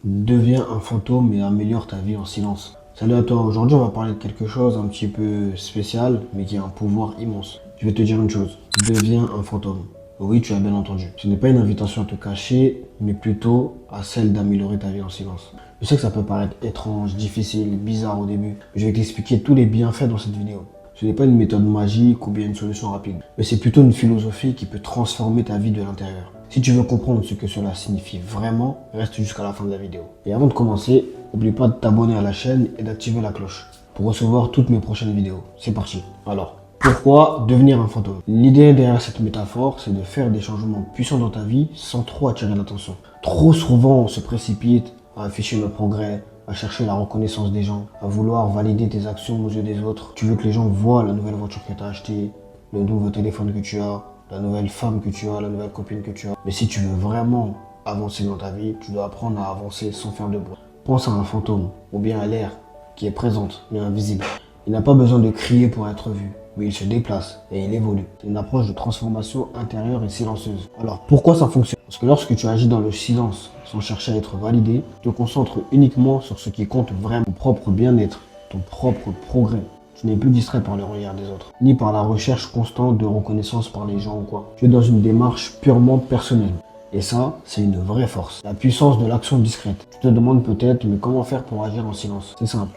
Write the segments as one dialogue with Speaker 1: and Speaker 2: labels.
Speaker 1: Deviens un fantôme et améliore ta vie en silence. Salut à toi, aujourd'hui on va parler de quelque chose un petit peu spécial, mais qui a un pouvoir immense. Je vais te dire une chose, deviens un fantôme. Oui, tu as bien entendu. Ce n'est pas une invitation à te cacher, mais plutôt à celle d'améliorer ta vie en silence. Je sais que ça peut paraître étrange, difficile, bizarre au début, mais je vais t'expliquer tous les bienfaits dans cette vidéo. Ce n'est pas une méthode magique ou bien une solution rapide, mais c'est plutôt une philosophie qui peut transformer ta vie de l'intérieur. Si tu veux comprendre ce que cela signifie vraiment, reste jusqu'à la fin de la vidéo. Et avant de commencer, n'oublie pas de t'abonner à la chaîne et d'activer la cloche pour recevoir toutes mes prochaines vidéos. C'est parti. Alors, pourquoi devenir un fantôme? L'idée derrière cette métaphore, c'est de faire des changements puissants dans ta vie sans trop attirer l'attention. Trop souvent, on se précipite à afficher nos progrès, à chercher la reconnaissance des gens, à vouloir valider tes actions aux yeux des autres. Tu veux que les gens voient la nouvelle voiture que tu as achetée, le nouveau téléphone que tu as, la nouvelle femme que tu as, la nouvelle copine que tu as. Mais si tu veux vraiment avancer dans ta vie, tu dois apprendre à avancer sans faire de bruit. Pense à un fantôme ou bien à l'air qui est présente mais invisible. Il n'a pas besoin de crier pour être vu, mais il se déplace et il évolue. C'est une approche de transformation intérieure et silencieuse. Alors pourquoi ça fonctionne? Parce que lorsque tu agis dans le silence sans chercher à être validé, tu te concentres uniquement sur ce qui compte vraiment, ton propre bien-être, ton propre progrès. Tu n'es plus distrait par le regard des autres, ni par la recherche constante de reconnaissance par les gens ou quoi. Tu es dans une démarche purement personnelle. Et ça, c'est une vraie force. La puissance de l'action discrète. Tu te demandes peut-être, mais comment faire pour agir en silence? C'est simple.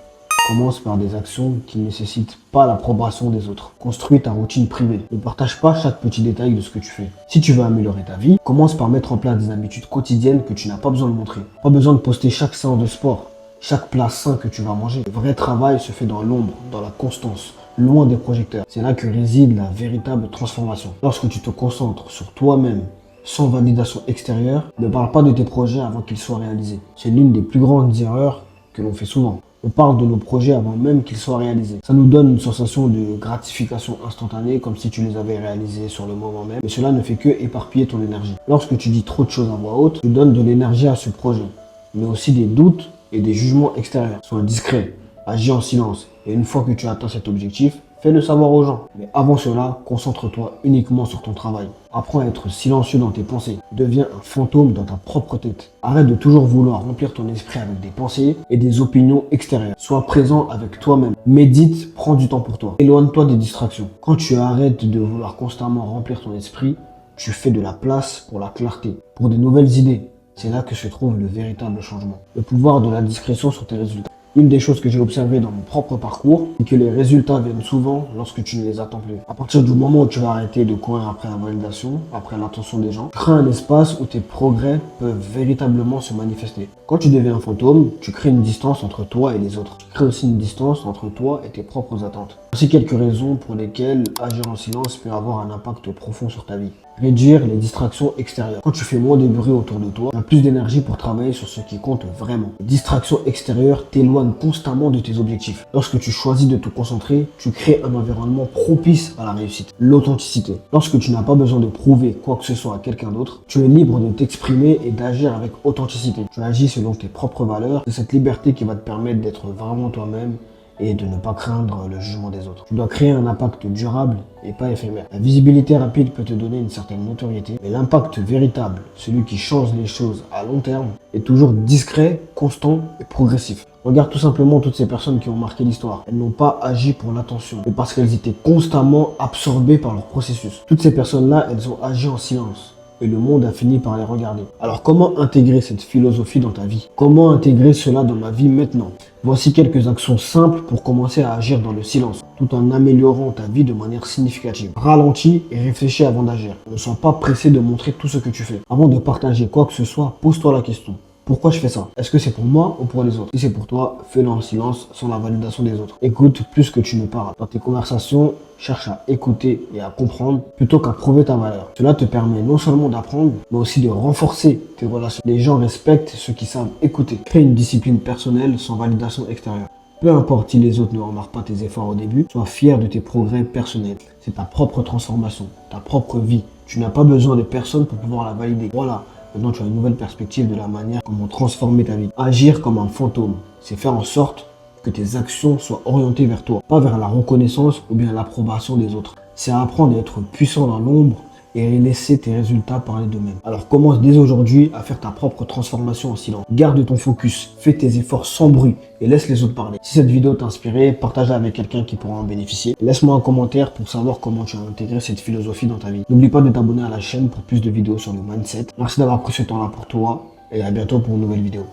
Speaker 1: Commence par des actions qui ne nécessitent pas l'approbation des autres. Construis ta routine privée. Ne partage pas chaque petit détail de ce que tu fais. Si tu veux améliorer ta vie, commence par mettre en place des habitudes quotidiennes que tu n'as pas besoin de montrer. Pas besoin de poster chaque séance de sport, chaque plat sain que tu vas manger. Le vrai travail se fait dans l'ombre, dans la constance, loin des projecteurs. C'est là que réside la véritable transformation. Lorsque tu te concentres sur toi-même, sans validation extérieure, ne parle pas de tes projets avant qu'ils soient réalisés. C'est l'une des plus grandes erreurs que l'on fait souvent. On parle de nos projets avant même qu'ils soient réalisés. Ça nous donne une sensation de gratification instantanée, comme si tu les avais réalisés sur le moment même. Mais cela ne fait que éparpiller ton énergie. Lorsque tu dis trop de choses à voix haute, tu donnes de l'énergie à ce projet, mais aussi des doutes et des jugements extérieurs. Sois discret, agis en silence. Et une fois que tu as atteint cet objectif, fais-le savoir aux gens. Mais avant cela, concentre-toi uniquement sur ton travail. Apprends à être silencieux dans tes pensées. Deviens un fantôme dans ta propre tête. Arrête de toujours vouloir remplir ton esprit avec des pensées et des opinions extérieures. Sois présent avec toi-même. Médite, prends du temps pour toi. Éloigne-toi des distractions. Quand tu arrêtes de vouloir constamment remplir ton esprit, tu fais de la place pour la clarté, pour des nouvelles idées. C'est là que se trouve le véritable changement. Le pouvoir de la discrétion sur tes résultats. Une des choses que j'ai observées dans mon propre parcours, c'est que les résultats viennent souvent lorsque tu ne les attends plus. À partir du moment où tu vas arrêter de courir après la validation, après l'attention des gens, crée un espace où tes progrès peuvent véritablement se manifester. Quand tu deviens un fantôme, tu crées une distance entre toi et les autres. Tu crées aussi une distance entre toi et tes propres attentes. Voici quelques raisons pour lesquelles agir en silence peut avoir un impact profond sur ta vie. Réduire les distractions extérieures. Quand tu fais moins de bruit autour de toi, tu as plus d'énergie pour travailler sur ce qui compte vraiment. Les distractions extérieures t'éloignent constamment de tes objectifs. Lorsque tu choisis de te concentrer, tu crées un environnement propice à la réussite. L'authenticité. Lorsque tu n'as pas besoin de prouver quoi que ce soit à quelqu'un d'autre, tu es libre de t'exprimer et d'agir avec authenticité. Tu agis selon tes propres valeurs. C'est cette liberté qui va te permettre d'être vraiment toi-même et de ne pas craindre le jugement des autres. Tu dois créer un impact durable et pas éphémère. La visibilité rapide peut te donner une certaine notoriété, mais l'impact véritable, celui qui change les choses à long terme, est toujours discret, constant et progressif. Regarde tout simplement toutes ces personnes qui ont marqué l'histoire. Elles n'ont pas agi pour l'attention, mais parce qu'elles étaient constamment absorbées par leur processus. Toutes ces personnes-là, elles ont agi en silence. Et le monde a fini par les regarder. Alors comment intégrer cette philosophie dans ta vie? Comment intégrer cela dans ma vie maintenant? Voici quelques actions simples pour commencer à agir dans le silence, tout en améliorant ta vie de manière significative. Ralentis et réfléchis avant d'agir. Ne sois pas pressé de montrer tout ce que tu fais. Avant de partager quoi que ce soit, pose-toi la question. Pourquoi je fais ça? Est-ce que c'est pour moi ou pour les autres? Si c'est pour toi, fais-le en silence, sans la validation des autres. Écoute plus que tu ne parles. Dans tes conversations, cherche à écouter et à comprendre plutôt qu'à prouver ta valeur. Cela te permet non seulement d'apprendre, mais aussi de renforcer tes relations. Les gens respectent ceux qui savent écouter. Crée une discipline personnelle sans validation extérieure. Peu importe si les autres ne remarquent pas tes efforts au début, sois fier de tes progrès personnels. C'est ta propre transformation, ta propre vie. Tu n'as pas besoin de personne pour pouvoir la valider. Voilà. Maintenant, tu as une nouvelle perspective de la manière comment transformer ta vie. Agir comme un fantôme, c'est faire en sorte que tes actions soient orientées vers toi, pas vers la reconnaissance ou bien l'approbation des autres. C'est apprendre à être puissant dans l'ombre et laisser tes résultats parler d'eux-mêmes. Alors commence dès aujourd'hui à faire ta propre transformation en silence. Garde ton focus, fais tes efforts sans bruit et laisse les autres parler. Si cette vidéo t'a inspiré, partage-la avec quelqu'un qui pourra en bénéficier. Laisse-moi un commentaire pour savoir comment tu as intégré cette philosophie dans ta vie. N'oublie pas de t'abonner à la chaîne pour plus de vidéos sur le mindset. Merci d'avoir pris ce temps-là pour toi et à bientôt pour une nouvelle vidéo.